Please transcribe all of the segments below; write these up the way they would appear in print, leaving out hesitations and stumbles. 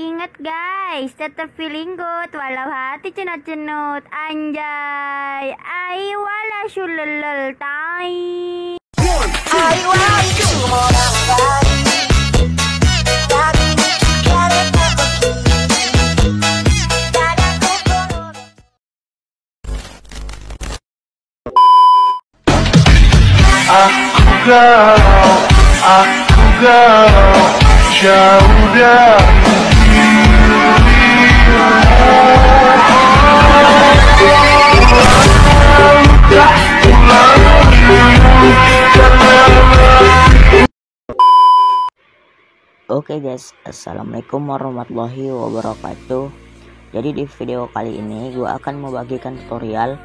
Ingat guys, tetap feeling good walau hati cenut-cenut. Anjay, ai wala syululul tai. I want you more than body. Aku galau jauh dari Oke guys, assalamualaikum warahmatullahi wabarakatuh. Jadi di video kali ini gue akan membagikan tutorial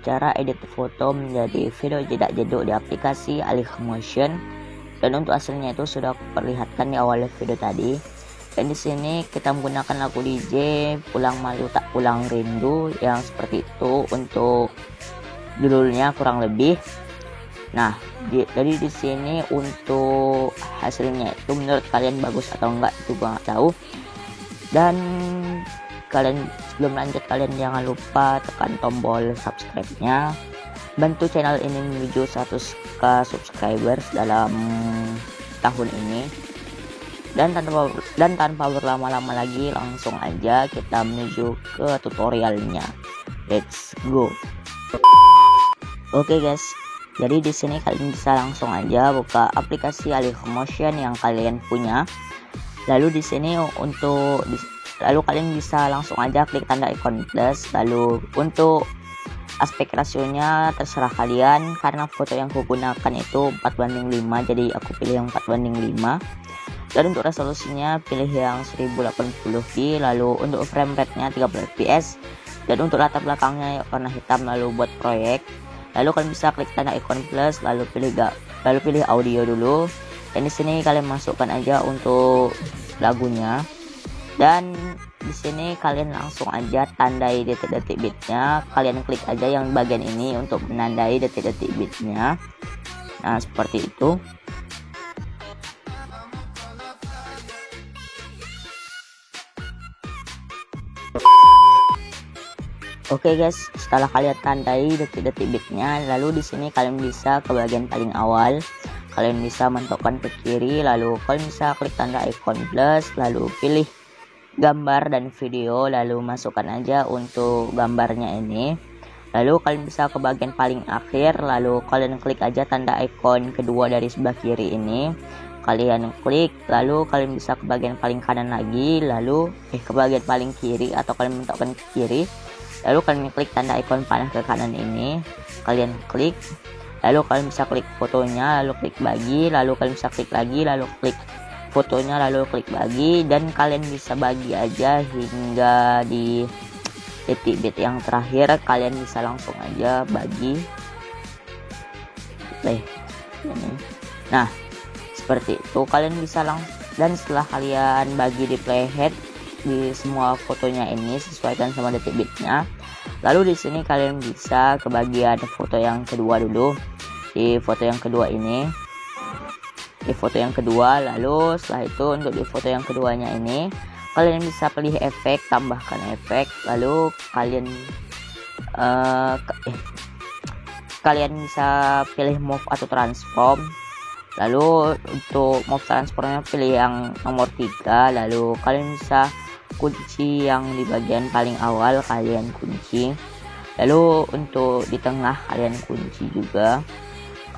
cara edit foto menjadi video jedak jeduk di aplikasi Allymotion. Dan untuk hasilnya itu sudah aku perlihatkan di awal video tadi. Dan di sini kita menggunakan lagu DJ Pulang Malu Tak Pulang Rindu yang seperti itu untuk judulnya kurang lebih. Nah, jadi di sini untuk hasilnya itu menurut kalian bagus atau enggak itu gua nggak tahu. Dan kalian sebelum lanjut kalian jangan lupa tekan tombol subscribe-nya. Bantu channel ini menuju 100k subscribers dalam tahun ini. Dan tanpa berlama-lama lagi langsung aja kita menuju ke tutorialnya. Let's go. Oke guys. Jadi di sini kalian bisa langsung aja buka aplikasi Allymotion yang kalian punya. Lalu di sini lalu kalian bisa langsung aja klik tanda ikon plus. Lalu untuk aspek rasionya terserah kalian, karena foto yang aku gunakan itu 4:5, jadi aku pilih yang 4:5. Dan untuk resolusinya pilih yang 1080p. Lalu untuk frame rate-nya 30 fps. Dan untuk latar belakangnya warna hitam. Lalu buat proyek, lalu kalian bisa klik tanda ikon plus, lalu pilih audio dulu. Dan di sini kalian masukkan aja untuk lagunya. Dan di sini kalian langsung aja tandai detik-detik bitnya. Kalian klik aja yang bagian ini untuk menandai detik-detik bitnya. Nah, seperti itu. Oke guys, setelah kalian tandai detik-detik bitnya, lalu di sini kalian bisa ke bagian paling awal. Kalian bisa mentokkan ke kiri, lalu kalian bisa klik tanda ikon plus, lalu pilih gambar dan video, lalu masukkan aja untuk gambarnya ini. Lalu kalian bisa ke bagian paling akhir, lalu kalian klik aja tanda ikon kedua dari sebelah kiri ini. Kalian klik, lalu kalian bisa ke bagian paling kanan lagi, lalu ke bagian paling kiri atau kalian mentokkan ke kiri. Lalu kalian klik tanda ikon panah ke kanan ini, kalian klik, lalu kalian bisa klik fotonya, lalu klik bagi, lalu kalian bisa klik lagi, lalu klik fotonya, lalu klik bagi. Dan kalian bisa bagi aja hingga di detik bit yang terakhir. Kalian bisa langsung aja bagi. Nah, seperti itu kalian bisa dan setelah kalian bagi di playhead di semua fotonya ini sesuaikan sama detik bitnya. Lalu di sini kalian bisa ke bagian foto yang kedua dulu. Di foto yang kedua ini, di foto yang kedua, lalu setelah itu untuk di foto yang keduanya ini kalian bisa pilih efek, tambahkan efek. Lalu kalian bisa pilih move atau transform. Lalu untuk move transformnya pilih yang nomor 3. Lalu kalian bisa kunci yang di bagian paling awal, kalian kunci. Lalu untuk di tengah kalian kunci juga,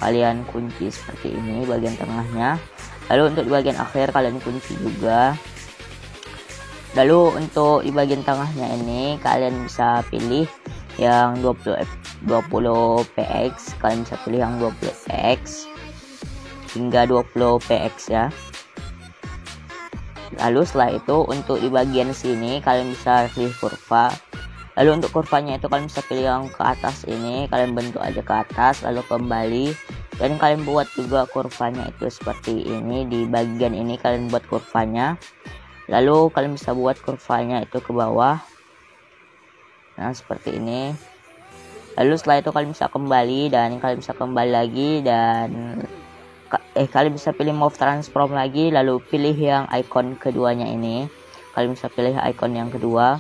kalian kunci seperti ini bagian tengahnya. Lalu untuk di bagian akhir kalian kunci juga. Lalu untuk di bagian tengahnya ini kalian bisa pilih yang 20 px, kalian bisa pilih yang 20 px hingga 20 px ya. Lalu setelah itu untuk di bagian sini kalian bisa pilih kurva. Lalu untuk kurvanya itu kalian bisa pilih yang ke atas ini, kalian bentuk aja ke atas lalu kembali. Dan kalian buat juga kurvanya itu seperti ini. Di bagian ini kalian buat kurvanya. Lalu kalian bisa buat kurvanya itu ke bawah. Nah, seperti ini. Lalu setelah itu kalian bisa kembali dan kalian bisa kembali lagi dan kalian bisa pilih move transform lagi, lalu pilih yang icon keduanya ini. kalian bisa pilih icon yang kedua.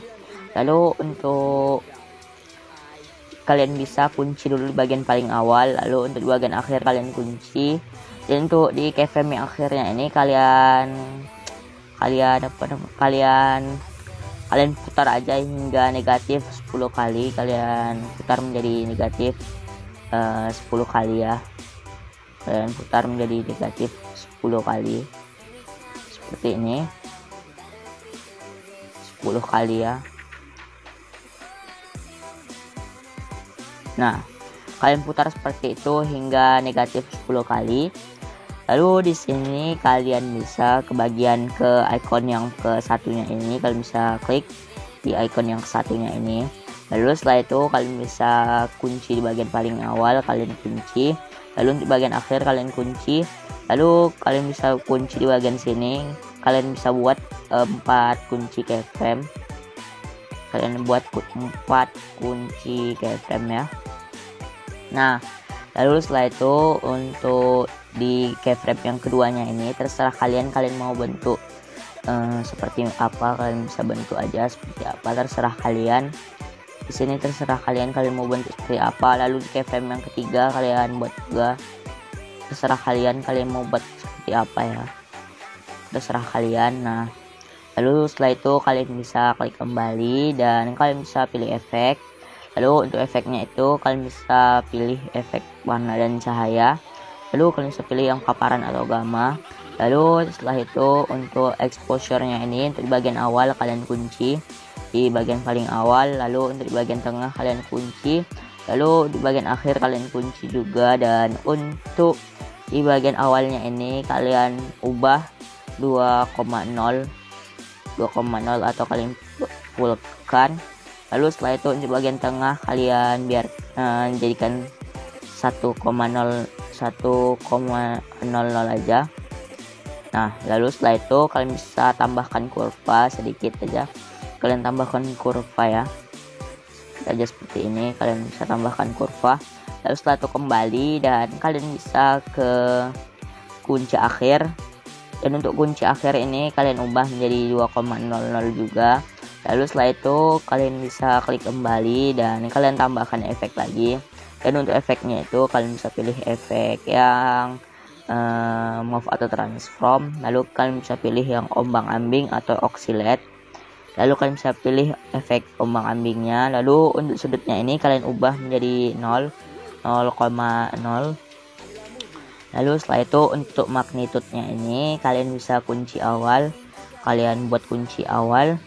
Lalu untuk kalian bisa kunci dulu di bagian paling awal, lalu untuk di bagian akhir kalian kunci. Dan untuk di keyframe yang akhirnya ini kalian putar aja hingga negatif 10 kali. Kalian putar menjadi negatif 10 kali ya. Kalian putar menjadi negatif 10 kali seperti ini, 10 kali ya. Nah, kalian putar seperti itu hingga negatif 10 kali. Lalu di sini kalian bisa ke bagian ke icon yang ke satunya ini, kalian bisa klik di icon yang ke satunya ini. Lalu setelah itu kalian bisa kunci di bagian paling awal, kalian kunci. Lalu di bagian akhir kalian kunci. Lalu kalian bisa kunci di bagian sini. Kalian bisa buat 4 kunci keyframe. Kalian buat 4 kunci keyframe ya. Nah, lalu setelah itu untuk di keyframe yang keduanya ini terserah kalian mau bentuk seperti apa. Kalian bisa bentuk aja seperti apa, terserah kalian. Di sini terserah kalian mau bentuk seperti apa. Lalu di keyframe yang ketiga kalian buat juga, terserah kalian mau buat seperti apa ya, terserah kalian. Nah, lalu setelah itu kalian bisa klik kembali dan kalian bisa pilih efek. Lalu untuk efeknya itu kalian bisa pilih efek warna dan cahaya. Lalu kalian bisa pilih yang paparan atau gamma. Lalu setelah itu untuk exposure-nya ini untuk di bagian awal kalian kunci di bagian paling awal. Lalu untuk di bagian tengah kalian kunci. Lalu di bagian akhir kalian kunci juga. Dan untuk di bagian awalnya ini kalian ubah 2,0 atau kalian fullkan. Lalu setelah itu untuk bagian tengah kalian jadikan 1,00 aja. Nah, lalu setelah itu kalian bisa tambahkan kurva sedikit aja. Kalian tambahkan kurva ya, aja seperti ini. Kalian bisa tambahkan kurva. Lalu setelah itu kembali dan kalian bisa ke kunci akhir. Dan untuk kunci akhir ini kalian ubah menjadi 2,00 juga. Lalu setelah itu kalian bisa klik kembali dan kalian tambahkan efek lagi. Dan untuk efeknya itu kalian bisa pilih efek yang move atau transform. Lalu kalian bisa pilih yang ombang ambing atau oscillate. Lalu kalian bisa pilih efek ombang ambingnya. Lalu untuk sudutnya ini kalian ubah menjadi 0,0. Lalu setelah itu untuk magnitude-nya ini kalian bisa kunci awal. Kalian buat kunci awal.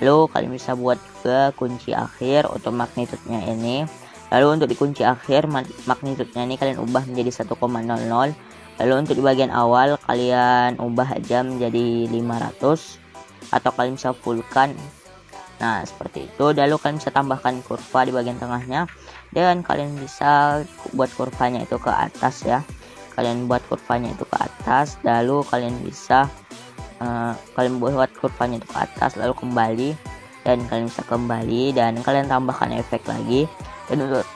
Lalu kalian bisa buat juga kunci akhir untuk magnitude-nya ini. Lalu untuk di kunci akhir magnitude-nya ini kalian ubah menjadi 1,00. Lalu untuk di bagian awal kalian ubah aja menjadi 500 atau kalian bisa fullkan. Nah, seperti itu. Lalu kalian bisa tambahkan kurva di bagian tengahnya dan kalian bisa buat kurvanya itu ke atas ya. Kalian buat kurvanya itu ke atas, lalu kalian bisa kalian buat kurvanya itu ke atas lalu kembali, dan kalian bisa kembali dan kalian tambahkan efek lagi.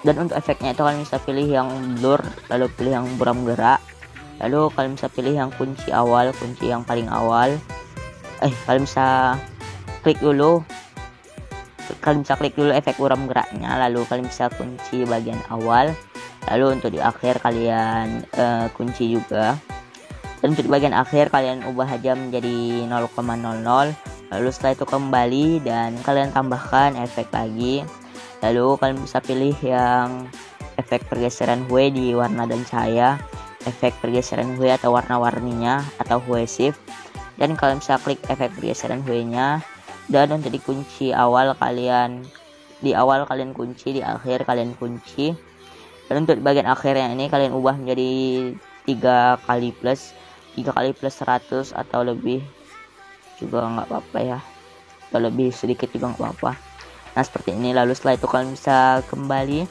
Dan untuk efeknya itu kalian bisa pilih yang blur, lalu pilih yang buram gerak, lalu kalian bisa pilih yang kunci awal, kunci yang paling awal. Kalian bisa klik dulu efek buram geraknya, lalu kalian bisa kunci bagian awal. Lalu untuk di akhir kalian kunci juga. Dan untuk di bagian akhir kalian ubah aja menjadi 0,00. Lalu setelah itu kembali dan kalian tambahkan efek lagi. Lalu kalian bisa pilih yang efek pergeseran hue di warna dan cahaya, efek pergeseran hue atau warna-warninya atau hue shift. Dan kalian bisa klik efek pergeseran hue-nya. Dan untuk di kunci awal kalian kunci, di akhir kalian kunci. Dan untuk di bagian akhir yang ini kalian ubah menjadi 3 kali plus 100 atau lebih juga nggak apa-apa ya, atau lebih sedikit juga nggak apa-apa. Nah, seperti ini. Lalu setelah itu kalian bisa kembali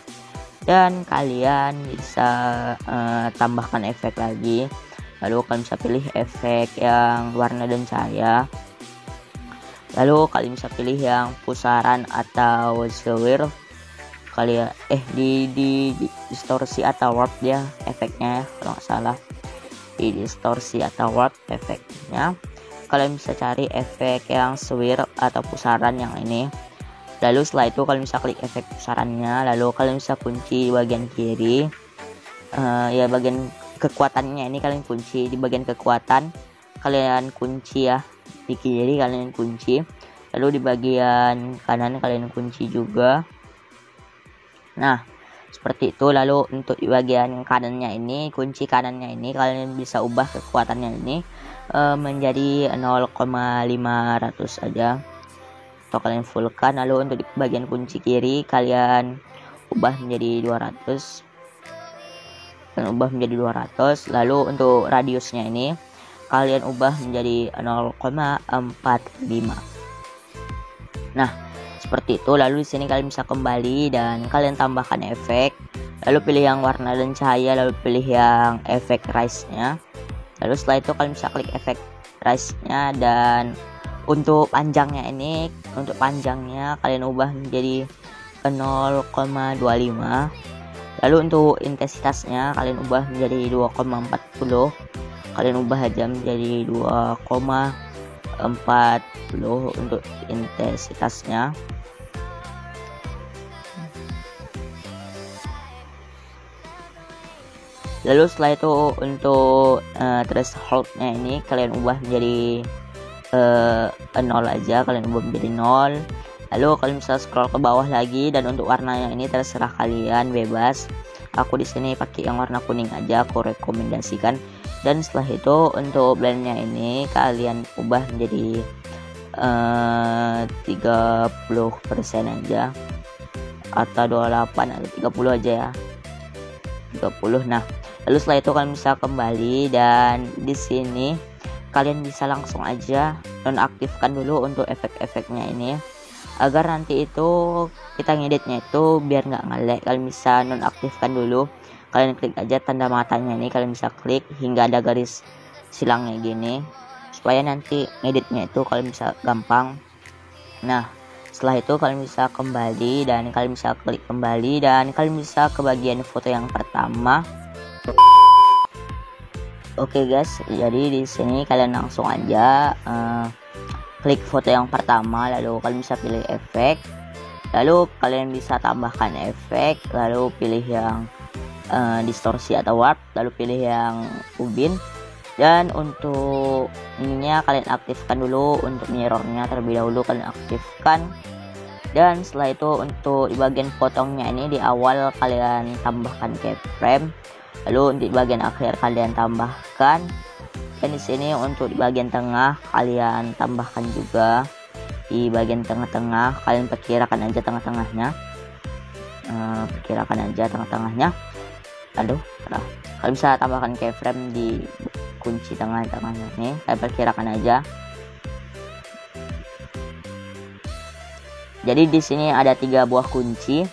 dan kalian bisa tambahkan efek lagi. Lalu kalian bisa pilih efek yang warna dan cahaya. Lalu kalian bisa pilih yang pusaran atau swirl. Kalian di distorsi atau warp dia efeknya, kalau nggak salah di distorsi atau warp efeknya. kalian bisa cari efek yang swirl atau pusaran yang ini. Lalu setelah itu kalian bisa klik efek pusarannya, lalu kalian bisa kunci di bagian kiri. Ya bagian kekuatannya ini kalian kunci di bagian kekuatan, kalian kunci ya di kiri, kalian kunci. Lalu di bagian kanan kalian kunci juga. Nah seperti itu. Lalu untuk di bagian kanannya ini, kunci kanannya ini kalian bisa ubah kekuatannya ini menjadi 0,500 aja atau kalian fullkan. Lalu untuk di bagian kunci kiri kalian ubah menjadi 200 dan ubah menjadi 200. Lalu untuk radiusnya ini kalian ubah menjadi 0,45. Nah seperti itu. Lalu di sini kalian bisa kembali dan kalian tambahkan efek, lalu pilih yang warna dan cahaya, lalu pilih yang efek rise nya. Lalu setelah itu kalian bisa klik efek rise nya, dan untuk panjangnya ini, untuk panjangnya kalian ubah menjadi 0,25. Lalu untuk intensitasnya kalian ubah menjadi 2,40. Kalian ubah aja menjadi 2,40 untuk intensitasnya. Lalu setelah itu untuk thresholdnya ini kalian ubah menjadi 0 aja, kalian ubah menjadi 0. Lalu kalian bisa scroll ke bawah lagi, dan untuk warnanya ini terserah kalian, bebas. Aku di sini pakai yang warna kuning aja, aku rekomendasikan. Dan setelah itu untuk blendnya ini kalian ubah menjadi 30% aja, atau 28 atau 30 aja ya, 30. Nah lalu setelah itu kalian bisa kembali, dan di sini kalian bisa langsung aja nonaktifkan dulu untuk efek-efeknya ini, agar nanti itu kita ngeditnya itu biar nggak ngelek. Kalian bisa nonaktifkan dulu, kalian klik aja tanda matanya ini, kalian bisa klik hingga ada garis silangnya gini, supaya nanti ngeditnya itu kalian bisa gampang. Nah setelah itu kalian bisa kembali, dan kalian bisa klik kembali, dan kalian bisa ke bagian foto yang pertama. Oke guys, jadi di sini kalian langsung aja klik foto yang pertama, lalu kalian bisa pilih efek, lalu kalian bisa tambahkan efek, lalu pilih yang distorsi atau warp, lalu pilih yang ubin, dan untuk ininya kalian aktifkan dulu, untuk mirrornya terlebih dahulu kalian aktifkan. Dan setelah itu untuk di bagian potongnya ini di awal kalian tambahkan keyframe, lalu untuk di bagian akhir kalian tambahkan, dan di sini untuk di bagian tengah kalian tambahkan juga. Di bagian tengah-tengah kalian perkirakan aja tengah-tengahnya, aduh kalian bisa tambahkan keyframe di kunci tengah-tengahnya nih, kalian perkirakan aja. Jadi di sini ada 3 buah kunci.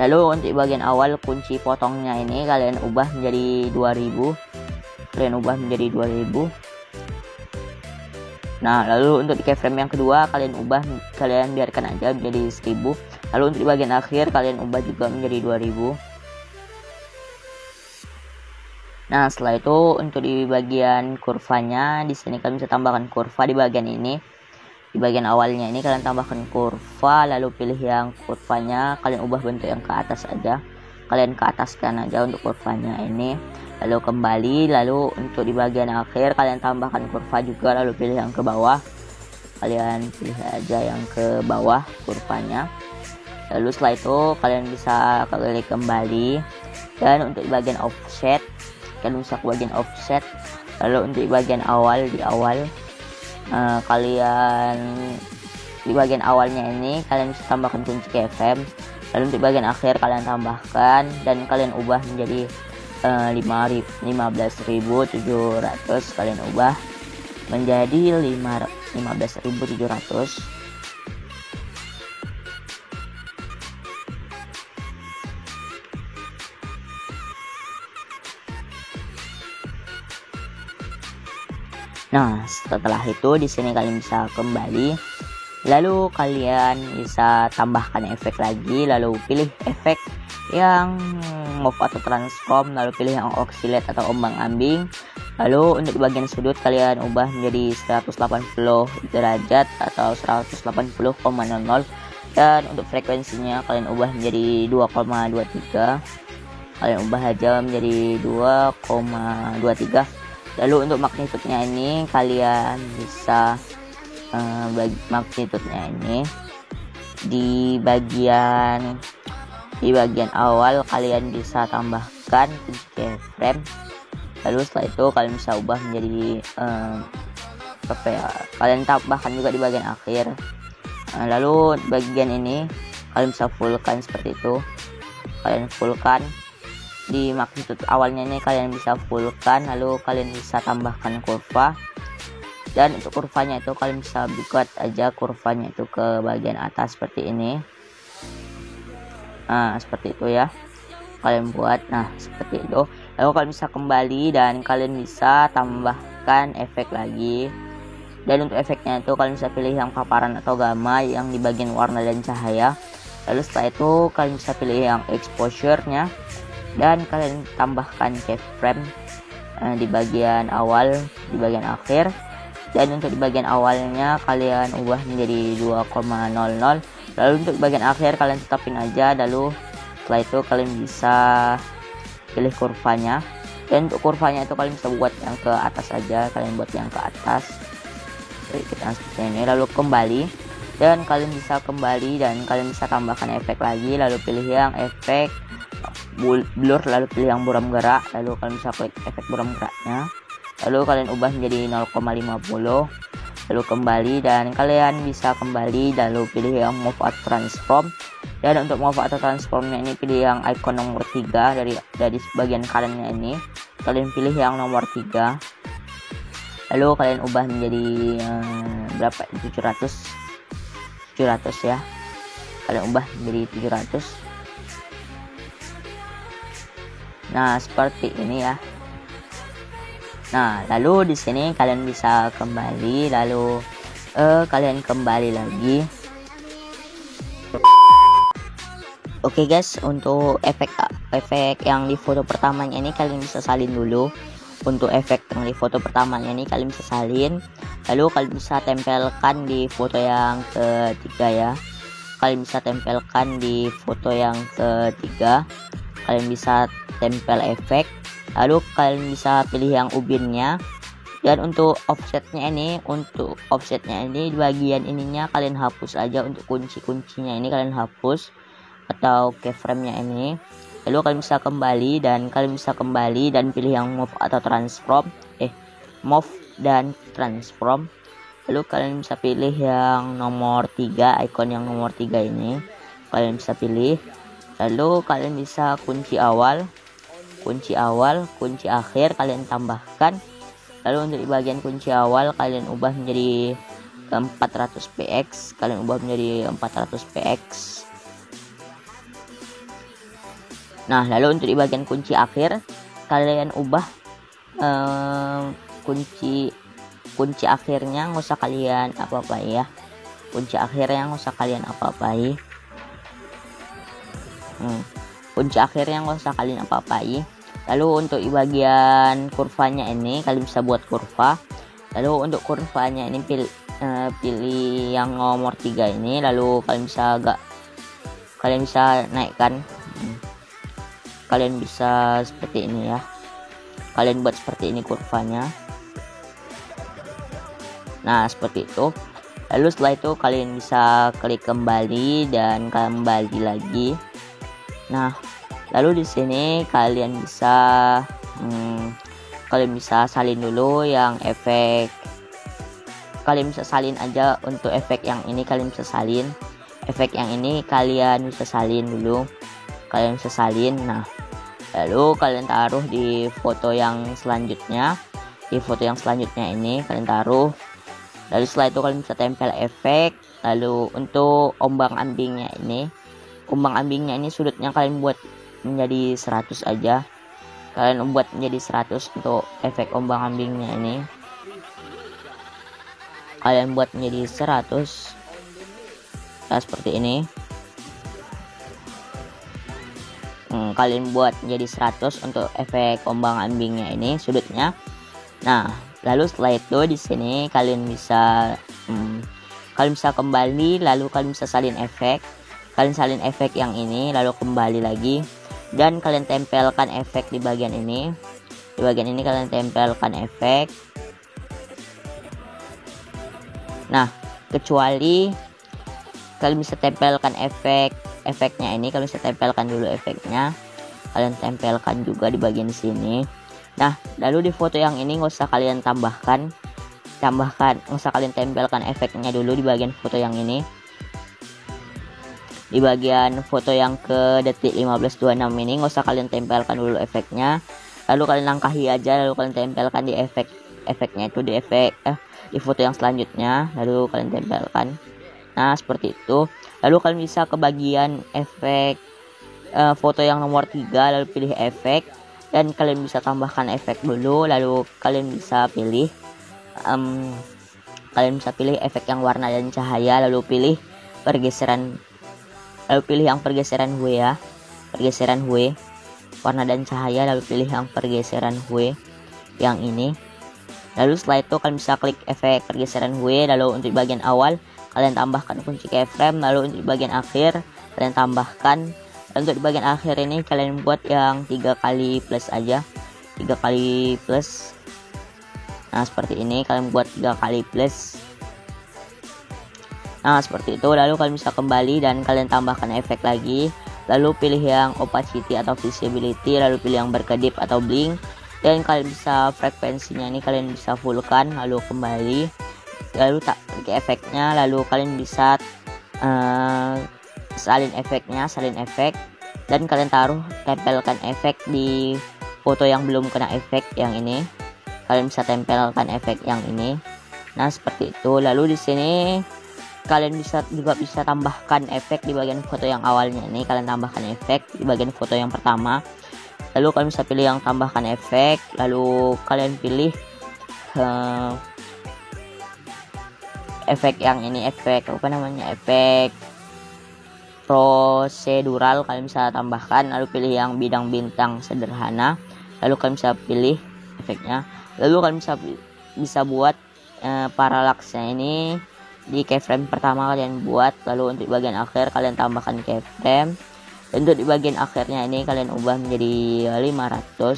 Lalu untuk bagian awal kunci potongnya ini kalian ubah menjadi 2000. Nah lalu untuk di keyframe yang kedua kalian biarkan aja menjadi 1000. Lalu untuk di bagian akhir kalian ubah juga menjadi 2000. Nah setelah itu untuk di bagian kurvanya, di sini kalian bisa tambahkan kurva di bagian ini. Di bagian awalnya ini kalian tambahkan kurva, lalu pilih yang kurvanya kalian ubah bentuk yang ke atas aja, kalian ke ataskan aja untuk kurvanya ini, lalu kembali. Lalu untuk di bagian akhir kalian tambahkan kurva juga, lalu pilih yang ke bawah, kalian pilih aja yang ke bawah kurvanya. Lalu setelah itu kalian bisa klik kembali, dan untuk di bagian offset kalian bisa ke bagian offset. Lalu untuk di bagian awal, kalian di bagian awalnya ini kalian bisa tambahkan kunci keyframe, lalu untuk bagian akhir kalian tambahkan, dan kalian ubah menjadi 15.700, kalian ubah menjadi 15.700. Nah, setelah itu di sini kalian bisa kembali, lalu kalian bisa tambahkan efek lagi, lalu pilih efek yang move atau transform, lalu pilih yang oscillate atau ombang-ambing, Lalu untuk di bagian sudut kalian ubah menjadi 180 derajat atau 180,00, dan untuk frekuensinya kalian ubah menjadi 2,23. Kalian ubah aja menjadi 2,23. Lalu untuk magnitudenya ini kalian bisa magnitudenya ini di bagian awal kalian bisa tambahkan keyframe. Lalu setelah itu kalian bisa ubah menjadi kalian tambahkan juga di bagian akhir. Lalu bagian ini kalian bisa fullkan seperti itu. Kalian fullkan di magnitude awalnya ini, kalian bisa fullkan. Lalu kalian bisa tambahkan kurva, dan untuk kurvanya itu kalian bisa buat aja kurvanya itu ke bagian atas seperti ini. Seperti itu ya, kalian buat. Nah seperti itu. Lalu kalian bisa kembali dan kalian bisa tambahkan efek lagi. Dan untuk efeknya itu kalian bisa pilih yang paparan atau gamma yang di bagian warna dan cahaya. Lalu setelah itu kalian bisa pilih yang exposure-nya, dan kalian tambahkan keyframe di bagian awal, di bagian akhir. Dan untuk di bagian awalnya kalian ubah menjadi 2,00. Lalu untuk bagian akhir kalian tetapin aja. Lalu setelah itu kalian bisa pilih kurvanya, dan untuk kurvanya itu kalian bisa buat yang ke atas aja. Kalian buat yang ke atas kita seperti ini. Lalu kembali, dan kalian bisa kembali dan kalian bisa tambahkan efek lagi. Lalu pilih yang efek blur, lalu pilih yang buram gerak. Lalu kalian bisa klik efek buram geraknya. Lalu kalian ubah menjadi 0,50. Lalu kembali dan kalian bisa kembali, lalu pilih yang move atau transform. Dan untuk move atau transformnya ini pilih yang icon nomor 3 dari bagian kanannya ini. Kalian pilih yang nomor 3. Lalu kalian ubah menjadi berapa? 700 ya. Kalian ubah menjadi 700. Nah seperti ini ya. Nah lalu di sini kalian bisa kembali, lalu kalian kembali lagi. Oke guys, untuk efek yang di foto pertamanya ini kalian bisa salin dulu. Untuk efek yang di foto pertamanya ini kalian bisa salin, lalu kalian bisa tempelkan di foto yang ketiga ya. Kalian bisa tempelkan di foto yang ketiga. Kalian bisa tempel efek, lalu kalian bisa pilih yang ubinnya. Dan untuk offsetnya ini di bagian ininya kalian hapus aja. Untuk kunci-kuncinya ini kalian hapus, atau keyframe-nya ini. Lalu kalian bisa kembali dan pilih yang move atau transform, move dan transform. Lalu kalian bisa pilih yang nomor 3, icon yang nomor 3 ini kalian bisa pilih. Lalu kalian bisa kunci awal, kunci akhir kalian tambahkan. Lalu untuk di bagian kunci awal kalian ubah menjadi 400px, kalian ubah menjadi 400px. Nah lalu untuk di bagian kunci akhir kalian ubah kunci akhirnya nggak usah kalian apa-apai ya. Kunci akhirnya nggak usah kalian apa-apai. Lalu untuk di bagian kurvanya ini kalian bisa buat kurva. Lalu untuk kurvanya ini pilih yang nomor 3 ini. Lalu kalian bisa naikkan. Kalian bisa seperti ini ya. Kalian buat seperti ini kurvanya. Nah seperti itu. Lalu setelah itu kalian bisa klik kembali dan kembali lagi. Nah lalu di sini kalian bisa salin dulu yang efek. Kalian bisa salin aja untuk efek yang ini. Kalian bisa salin efek yang ini, kalian bisa salin dulu. Nah lalu kalian taruh di foto yang selanjutnya. Di foto yang selanjutnya ini kalian taruh. Lalu setelah itu kalian bisa tempel efek. Lalu untuk ombang ambingnya ini sudutnya kalian buat menjadi 100 aja. Kalian buat menjadi 100 untuk efek ombang ambingnya ini. Kalian buat menjadi 100. Nah seperti ini. Kalian buat menjadi 100 untuk efek ombang ambingnya ini sudutnya. Nah, lalu setelah itu di sini kalian bisa kembali, lalu kalian bisa salin efek. Kalian salin efek yang ini, lalu kembali lagi dan kalian tempelkan efek di bagian ini. Di bagian ini kalian tempelkan efek. Nah, kecuali kalian bisa tempelkan efeknya ini, kalian bisa tempelkan dulu efeknya. Kalian tempelkan juga di bagian sini. Nah, lalu di foto yang ini nggak usah kalian tambahkan, nggak usah kalian tempelkan efeknya dulu di bagian foto yang ini. Di bagian foto yang ke detik 15.26 ini nggak usah kalian tempelkan dulu efeknya. Lalu kalian langkahi aja, lalu kalian tempelkan di efeknya itu di foto yang selanjutnya, lalu kalian tempelkan. Nah, seperti itu. Lalu kalian bisa ke bagian efek foto yang nomor 3, lalu pilih efek dan kalian bisa tambahkan efek dulu, lalu kalian bisa pilih efek yang warna dan cahaya, lalu pilih pergeseran, lalu pilih yang pergeseran hue ya, pergeseran hue warna dan cahaya, lalu pilih yang pergeseran hue yang ini. Lalu setelah itu kalian bisa klik efek pergeseran hue, lalu untuk bagian awal kalian tambahkan kunci keyframe, lalu untuk bagian akhir kalian tambahkan. Untuk di bagian akhir ini kalian buat yang 3 kali plus aja, 3 kali plus. Nah, seperti ini kalian buat 3 kali plus. Nah, seperti itu. Lalu kalian bisa kembali dan kalian tambahkan efek lagi, lalu pilih yang opacity atau visibility, lalu pilih yang berkedip atau blink, dan kalian bisa frekuensinya ini kalian bisa fullkan, lalu kembali, lalu tak klik efeknya, lalu kalian bisa salin efek, dan kalian tempelkan efek di foto yang belum kena efek yang ini. Kalian bisa tempelkan efek yang ini. Nah, seperti itu. Lalu di sini kalian juga bisa tambahkan efek di bagian foto yang awalnya ini. Kalian tambahkan efek di bagian foto yang pertama. Lalu kalian bisa pilih yang tambahkan efek, lalu kalian pilih efek yang ini, efek prosedural kalian bisa tambahkan, lalu pilih yang bidang bintang sederhana, lalu kalian bisa pilih efeknya, lalu kalian bisa buat paralaksnya ini di keyframe pertama kalian buat, lalu untuk bagian akhir kalian tambahkan keyframe, dan untuk di bagian akhirnya ini kalian ubah menjadi 500,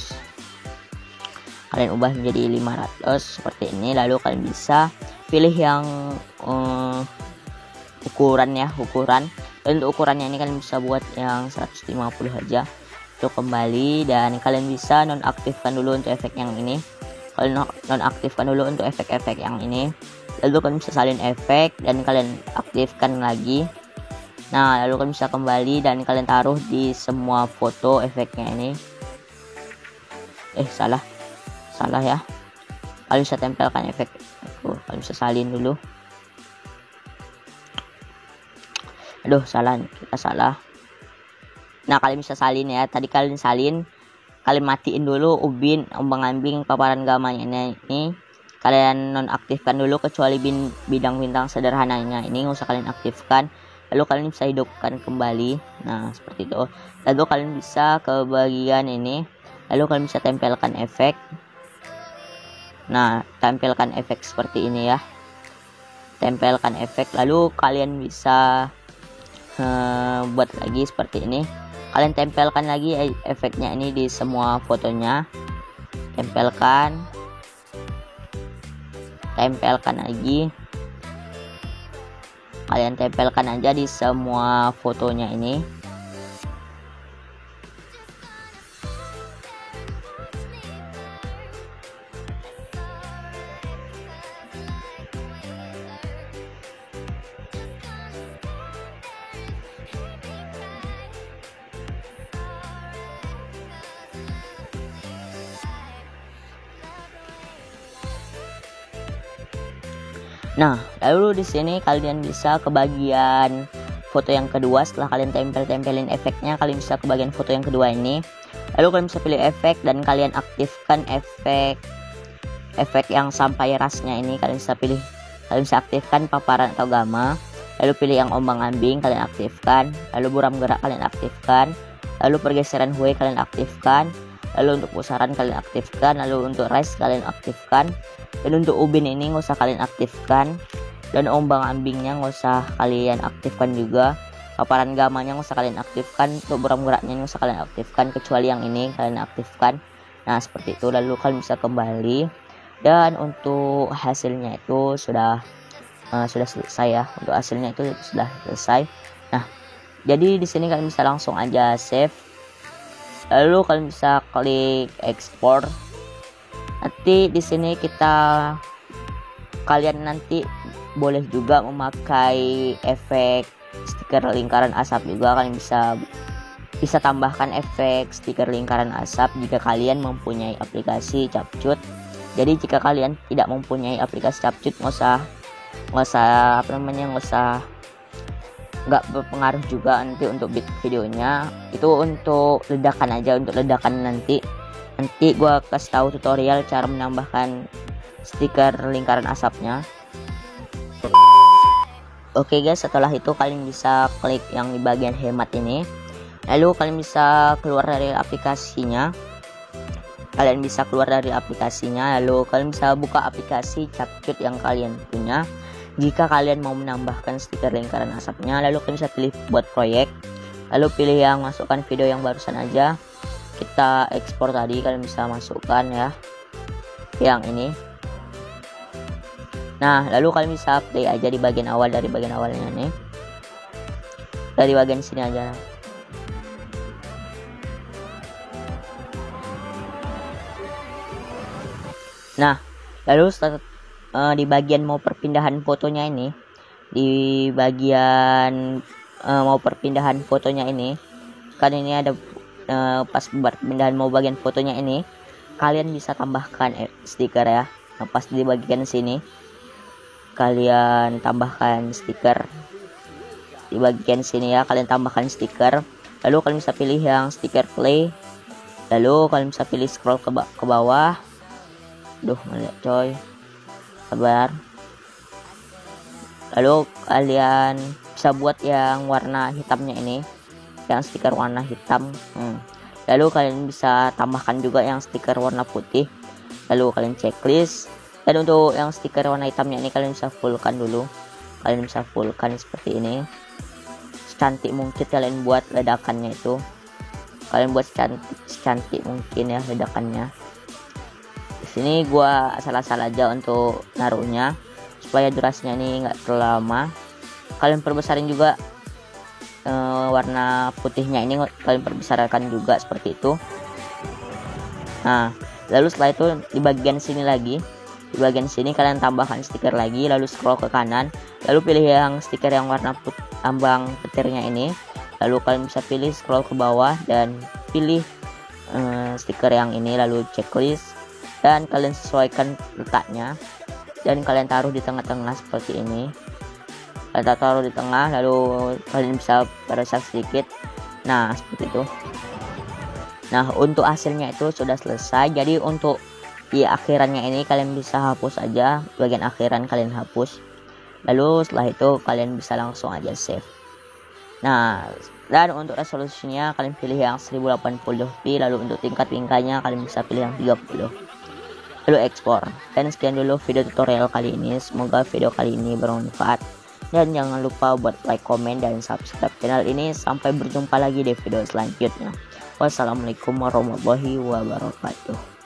seperti ini. Lalu kalian bisa pilih yang ukuran. Dan untuk ukurannya ini kalian bisa buat yang 150 aja. Untuk kembali dan kalian bisa nonaktifkan dulu untuk efek yang ini. Kalian nonaktifkan dulu untuk efek-efek yang ini. Lalu kalian bisa salin efek dan kalian aktifkan lagi. Nah, lalu kalian bisa kembali dan kalian taruh di semua foto efeknya ini. Salah ya. Kalian bisa tempelkan efek. Kalian bisa salin dulu. Kita salah. Nah, kalian bisa salin ya. Tadi kalian salin, kalian matiin dulu ubin ombang-ambing paparan gamanya ini. Kalian nonaktifkan dulu kecuali bidang bintang sederhananya ini nggak usah kalian aktifkan. Lalu kalian bisa hidupkan kembali. Nah, seperti itu. Lalu kalian bisa ke bagian ini. Lalu kalian bisa tempelkan efek. Nah, tempelkan efek seperti ini ya. Tempelkan efek. Lalu kalian bisa buat lagi seperti ini. Kalian tempelkan lagi efeknya ini di semua fotonya. Tempelkan lagi. Kalian tempelkan aja di semua fotonya ini. Nah, lalu di sini kalian bisa ke bagian foto yang kedua. Setelah kalian tempelin efeknya, kalian bisa ke bagian foto yang kedua ini. Lalu kalian bisa pilih efek dan kalian aktifkan efek yang sampai rasnya ini. Kalian bisa aktifkan paparan atau gamma. Lalu pilih yang ombang-ambing, kalian aktifkan. Lalu buram gerak kalian aktifkan. Lalu pergeseran hue kalian aktifkan. lalu untuk pusaran kalian aktifkan, lalu untuk rise kalian aktifkan, dan untuk ubin ini nggak usah kalian aktifkan, dan ombang ambingnya nggak usah kalian aktifkan juga, paparan gamanya nggak usah kalian aktifkan, untuk buram geraknya nggak usah kalian aktifkan, kecuali yang ini kalian aktifkan. Nah seperti itu, lalu kalian bisa kembali, dan untuk hasilnya itu sudah selesai ya. Untuk hasilnya itu sudah selesai. Nah jadi di sini kalian bisa langsung aja save, lalu kalian bisa klik ekspor. Nanti di sini kalian nanti boleh juga memakai efek stiker lingkaran asap juga. Kalian bisa tambahkan efek stiker lingkaran asap jika kalian mempunyai aplikasi Capcut. Jadi jika kalian tidak mempunyai aplikasi Capcut, nggak berpengaruh juga nanti untuk videonya. Itu untuk ledakan aja, untuk ledakan nanti gua kasih tahu tutorial cara menambahkan stiker lingkaran asapnya. Oke guys, setelah itu kalian bisa klik yang di bagian hemat ini, lalu kalian bisa keluar dari aplikasinya. Lalu kalian bisa buka aplikasi Capcut yang kalian punya. Jika kalian mau menambahkan stiker lingkaran asapnya, lalu kalian bisa pilih buat proyek, lalu pilih yang masukkan video yang barusan aja kita ekspor tadi. Kalian bisa masukkan ya yang ini. Nah lalu kalian bisa play aja di bagian awal, dari bagian awalnya nih, dari bagian sini aja. Nah lalu di bagian mau perpindahan fotonya ini, kan ini ada pas perpindahan mau bagian fotonya ini, kalian bisa tambahkan stiker ya. Nah, pas di bagian sini kalian tambahkan stiker, di bagian sini ya kalian tambahkan stiker. Lalu kalian bisa pilih yang stiker play, lalu kalian bisa pilih scroll ke bawah. Melihat coy, sabar. Lalu kalian bisa buat yang warna hitamnya ini, yang stiker warna hitam. Lalu kalian bisa tambahkan juga yang stiker warna putih, lalu kalian checklist. Dan untuk yang stiker warna hitamnya ini kalian bisa fullkan dulu, kalian bisa fullkan seperti ini. Secantik mungkin kalian buat ledakannya itu, kalian buat secantik mungkin ya ledakannya. Ini gua asal-asal aja untuk naruhnya supaya durasinya ini enggak terlalu lama. Kalian perbesarin juga warna putihnya ini, kalian perbesarkan juga seperti itu. Nah lalu setelah itu di bagian sini lagi, di bagian sini kalian tambahkan stiker lagi, lalu scroll ke kanan, lalu pilih yang stiker yang warna ambang petirnya ini, lalu kalian bisa pilih scroll ke bawah dan pilih stiker yang ini, lalu checklist, dan kalian sesuaikan letaknya, dan kalian taruh di tengah-tengah seperti ini. Kalian taruh di tengah, lalu kalian bisa perbesar sedikit. Nah seperti itu. Nah untuk hasilnya itu sudah selesai. Jadi untuk di akhirannya ini kalian bisa hapus aja, bagian akhiran kalian hapus. Lalu setelah itu kalian bisa langsung aja save. Nah dan untuk resolusinya kalian pilih yang 1080p, lalu untuk tingkat-tingkatnya kalian bisa pilih yang 30, lalu ekspor. Dan sekian dulu video tutorial kali ini, semoga video kali ini bermanfaat, dan jangan lupa buat like, komen, dan subscribe channel ini. Sampai berjumpa lagi di video selanjutnya. Wassalamualaikum warahmatullahi wabarakatuh.